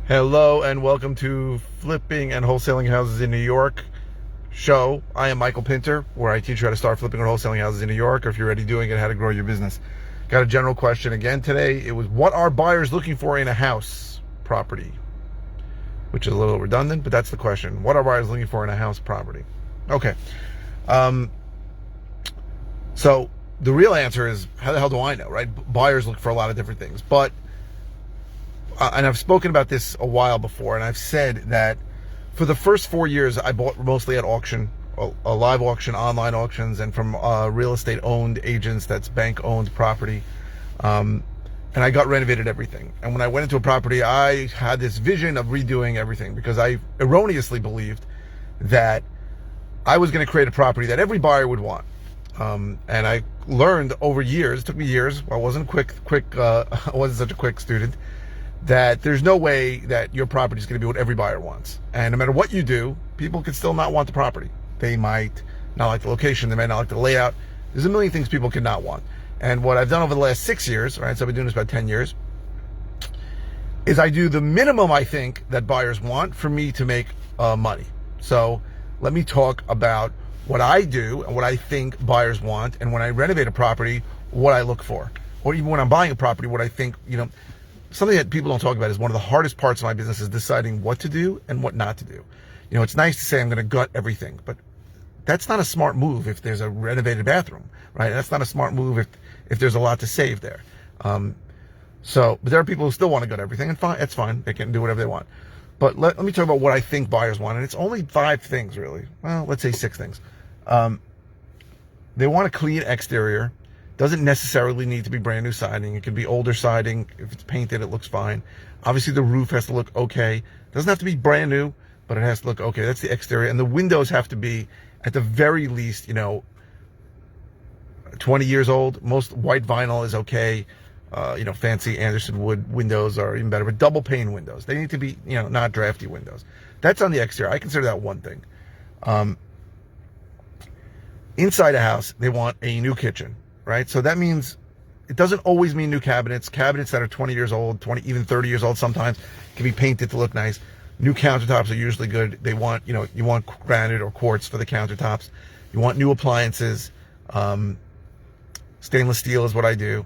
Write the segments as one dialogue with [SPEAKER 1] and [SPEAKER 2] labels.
[SPEAKER 1] Hello and welcome to Flipping and Wholesaling Houses in New York show. I am Michael Pinter, where I teach you how to start flipping or wholesaling houses in New York, or if you're already doing it, how to grow your business. Got a general question again today. It was, what are buyers looking for in a house property? Which is a little redundant, but that's the question. What are buyers looking for in a house property? Okay. So the real answer is, how the hell do I know, right? Buyers look for a lot of different things, but and I've spoken about this a while before, and I've said that for the first 4 years, I bought mostly at auction, a live auction, online auctions, and from real estate owned agents, that's bank owned property. And I got renovated everything. And when I went into a property, I had this vision of redoing everything because I erroneously believed that I was going to create a property that every buyer would want. And I learned over years, it took me years, I wasn't I wasn't such a quick student, that there's no way that your property is going to be what every buyer wants. And no matter what you do, people could still not want the property. They might not like the location, they might not like the layout. There's a million things people could not want. And what I've done over the last 6 years, right, so I've been doing this about 10 years, is I do the minimum I think that buyers want for me to make money. So let me talk about what I do and what I think buyers want, and when I renovate a property, what I look for. Or even when I'm buying a property, what I think, something that people don't talk about is one of the hardest parts of my business is deciding what to do and what not to do. It's nice to say I'm going to gut everything, but that's not a smart move if there's a renovated bathroom, right? That's not a smart move if there's a lot to save there. But there are people who still want to gut everything, and fine, that's fine. They can do whatever they want. But let me talk about what I think buyers want, and it's only 5 things, really. Well, let's say 6 things. They want a clean exterior. Doesn't necessarily need to be brand new siding. It could be older siding. If it's painted, it looks fine. Obviously, the roof has to look okay. Doesn't have to be brand new, but it has to look okay. That's the exterior. And the windows have to be, at the very least, 20 years old. Most white vinyl is okay. Fancy Anderson wood windows are even better, but double pane windows. They need to be, not drafty windows. That's on the exterior. I consider that one thing. Inside a house, they want a new kitchen. Right? So that means, it doesn't always mean new cabinets. Cabinets that are 20 years old, 20, even 30 years old sometimes, can be painted to look nice. New countertops are usually good. They want, you want granite or quartz for the countertops. You want new appliances. Stainless steel is what I do.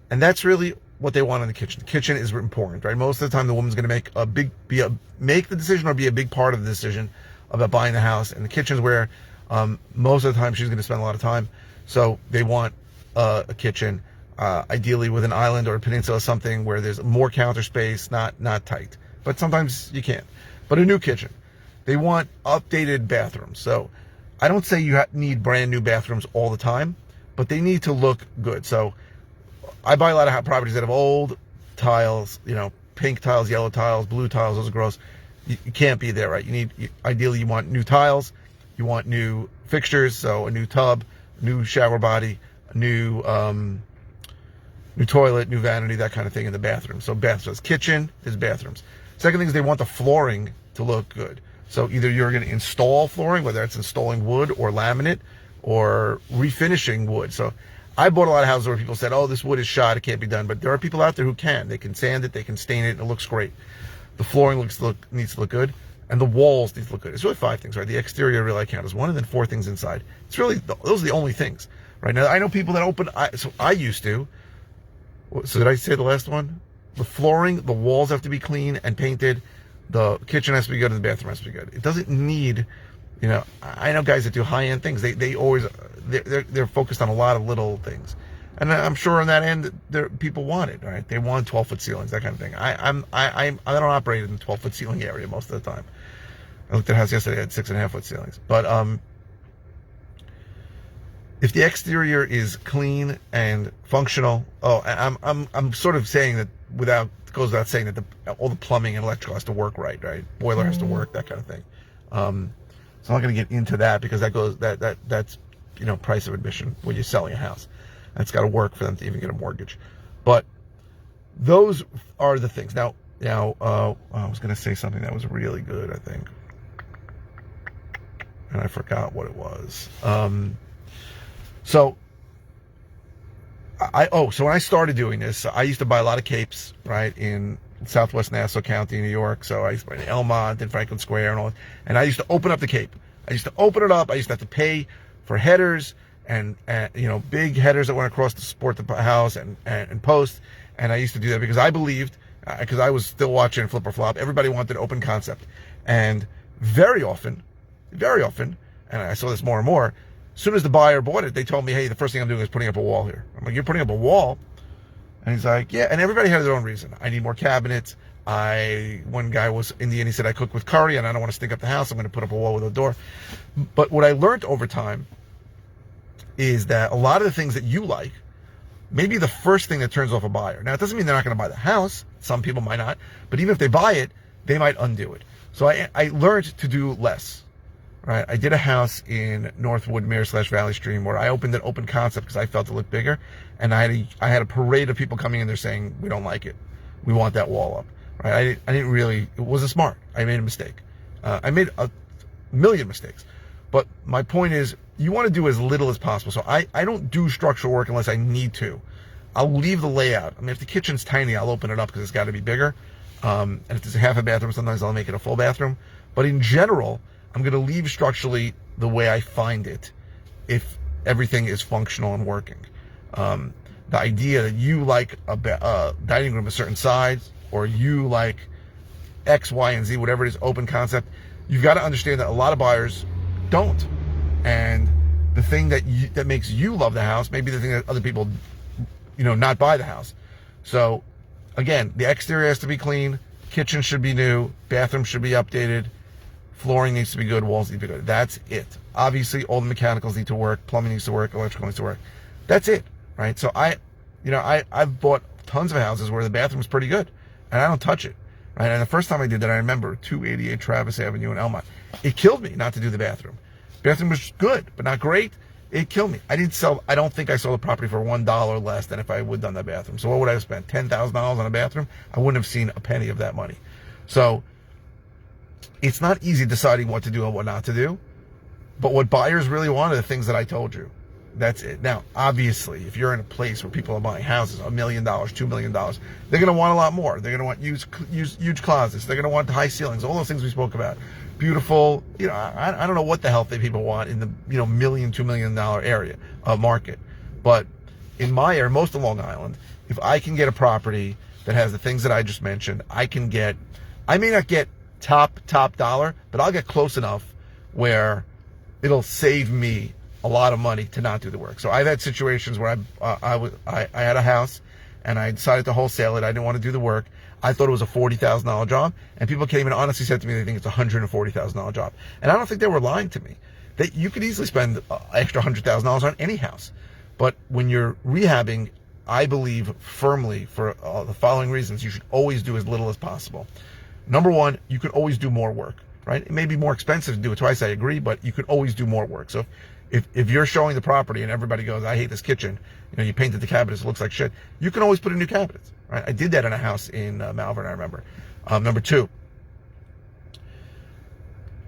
[SPEAKER 1] And that's really what they want in the kitchen. The kitchen is important, right? Most of the time, the woman's going to make the decision or be a big part of the decision about buying the house. And the kitchen is where, most of the time, she's going to spend a lot of time. So they want a kitchen, ideally with an island or a peninsula, something where there's more counter space, not tight. But sometimes you can't. But a new kitchen. They want updated bathrooms. So I don't say you need brand new bathrooms all the time, but they need to look good. So I buy a lot of properties that have old tiles, pink tiles, yellow tiles, blue tiles. Those are gross. You can't be there, right? Ideally, you want new tiles. You want new fixtures, so a new tub, new shower body, new toilet, new vanity, that kind of thing in the bathroom. So bathrooms, kitchen is bathrooms. Second thing is they want the flooring to look good. So either you're going to install flooring, whether it's installing wood or laminate or refinishing wood. So I bought a lot of houses where people said, oh, this wood is shot, it can't be done. But there are people out there who can. They can sand it, they can stain it, and it looks great. The flooring needs to look good. And the walls need to look good. It's really 5 things, right? The exterior really I count as 1, and then 4 things inside. It's really, those are the only things. Right now, I know people that so I used to. So did I say the last one? The flooring, the walls have to be clean and painted. The kitchen has to be good, and the bathroom has to be good. It doesn't need, I know guys that do high-end things. They always, they're focused on a lot of little things. And I'm sure on that end, people want it, right? They want 12-foot ceilings, that kind of thing. I don't operate in the 12-foot ceiling area most of the time. I looked at a house yesterday, it had 6.5-foot ceilings. But, if the exterior is clean and functional, I'm sort of saying that goes without saying that all the plumbing and electrical has to work right? Boiler has to work, that kind of thing. So I'm not going to get into that because that's price of admission when you're selling a house. And it's got to work for them to even get a mortgage. But those are the things. Now, I was going to say something that was really good, I think, and I forgot what it was. So when I started doing this, I used to buy a lot of capes, right, in Southwest Nassau County, New York. So I used to buy in Elmont and Franklin Square and all. And I used to open up the Cape. I used to open it up. I used to have to pay for headers and big headers that went across to support the house and posts. And I used to do that because I believed, because I was still watching Flip or Flop, everybody wanted open concept. And very often, and I saw this more and more, as soon as the buyer bought it, they told me, hey, the first thing I'm doing is putting up a wall here. I'm like, you're putting up a wall? And he's like, yeah. And everybody had their own reason. I need more cabinets. One guy was in the end, he said, I cook with curry and I don't want to stink up the house. I'm going to put up a wall with a door. But what I learned over time is that a lot of the things that you like, maybe the first thing that turns off a buyer. Now, it doesn't mean they're not going to buy the house. Some people might not. But even if they buy it, they might undo it. So I learned to do less. Right? I did a house in North Woodmere / Valley Stream where I opened an open concept because I felt it looked bigger. And I had a parade of people coming in there saying, we don't like it. We want that wall up. Right? I didn't really, it wasn't smart. I made a mistake. I made a million mistakes. But my point is, you want to do as little as possible. So I don't do structural work unless I need to. I'll leave the layout. I mean, if the kitchen's tiny, I'll open it up because it's got to be bigger. And if there's a half a bathroom, sometimes I'll make it a full bathroom. But in general, I'm going to leave structurally the way I find it if everything is functional and working. The idea that you like a dining room a certain size, or you like X, Y, and Z, whatever it is, open concept, you've got to understand that a lot of buyers don't. And the thing that makes you love the house may be the thing that other people, not buy the house. So again, the exterior has to be clean, kitchen should be new, bathroom should be updated, flooring needs to be good, walls need to be good. That's it. Obviously, all the mechanicals need to work, plumbing needs to work, electrical needs to work. That's it, right? So I've bought tons of houses where the bathroom's pretty good, and I don't touch it, right? And the first time I did that, I remember 288 Travis Avenue in Elmont. It killed me not to do the bathroom. Bathroom was good, but not great. It killed me. I don't think I sold the property for $1 less than if I would have done that bathroom. So what would I have spent? $10,000 on a bathroom? I wouldn't have seen a penny of that money. So it's not easy deciding what to do and what not to do. But what buyers really want are the things that I told you. That's it. Now, obviously, if you're in a place where people are buying houses, $1 million, $2 million, they're going to want a lot more. They're going to want huge closets. They're going to want high ceilings, all those things we spoke about. Beautiful, I don't know what the hell people want in the, $1 million, $2 million area of market. But in my area, most of Long Island, if I can get a property that has the things that I just mentioned, I may not get top dollar, but I'll get close enough where it'll save me a lot of money to not do the work. So I've had situations where I had a house and I decided to wholesale it. I didn't want to do the work. I thought it was a $40,000 job, and people came and honestly said to me they think it's a $140,000 job. And I don't think they were lying to me. You could easily spend extra $100,000 on any house. But when you're rehabbing, I believe firmly for the following reasons, you should always do as little as possible. Number one, you could always do more work, right? It may be more expensive to do it twice, I agree, but you could always do more work. So if you're showing the property and everybody goes, I hate this kitchen, you painted the cabinets, it looks like shit, you can always put in new cabinets, right? I did that in a house in Malvern, I remember. Number two,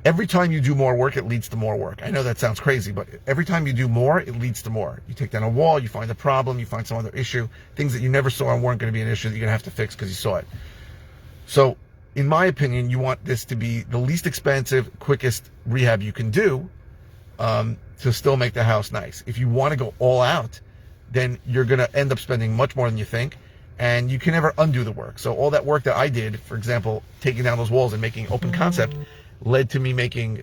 [SPEAKER 1] every time you do more work, it leads to more work. I know that sounds crazy, but every time you do more, it leads to more. You take down a wall, you find a problem, you find some other issue, things that you never saw and weren't going to be an issue that you're going to have to fix because you saw it. So, in my opinion, you want this to be the least expensive, quickest rehab you can do to still make the house nice. If you want to go all out, then you're going to end up spending much more than you think, and you can never undo the work. So all that work that I did, for example, taking down those walls and making open concept, led to me making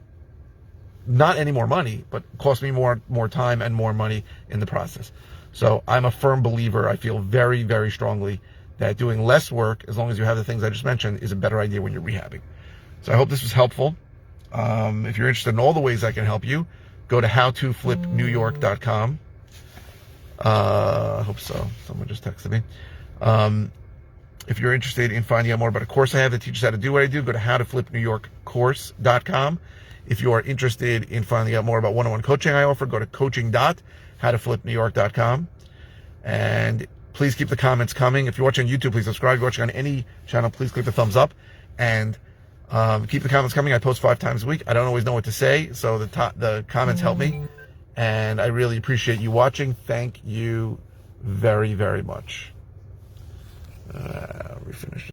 [SPEAKER 1] not any more money, but cost me more time and more money in the process. So I'm a firm believer, I feel very, very strongly, that doing less work, as long as you have the things I just mentioned, is a better idea when you're rehabbing. So I hope this was helpful. If you're interested in all the ways I can help you, go to howtoflipnewyork.com. I hope so. Someone just texted me. If you're interested in finding out more about a course I have that teaches how to do what I do, go to howtoflipnewyorkcourse.com. If you are interested in finding out more about one-on-one coaching I offer, go to coaching.howtoflipnewyork.com. And please keep the comments coming. If you're watching on YouTube, please subscribe. If you're watching on any channel, please click the thumbs up. And keep the comments coming. I post 5 times a week. I don't always know what to say, so the comments help me. And I really appreciate you watching. Thank you very, very much. We finished.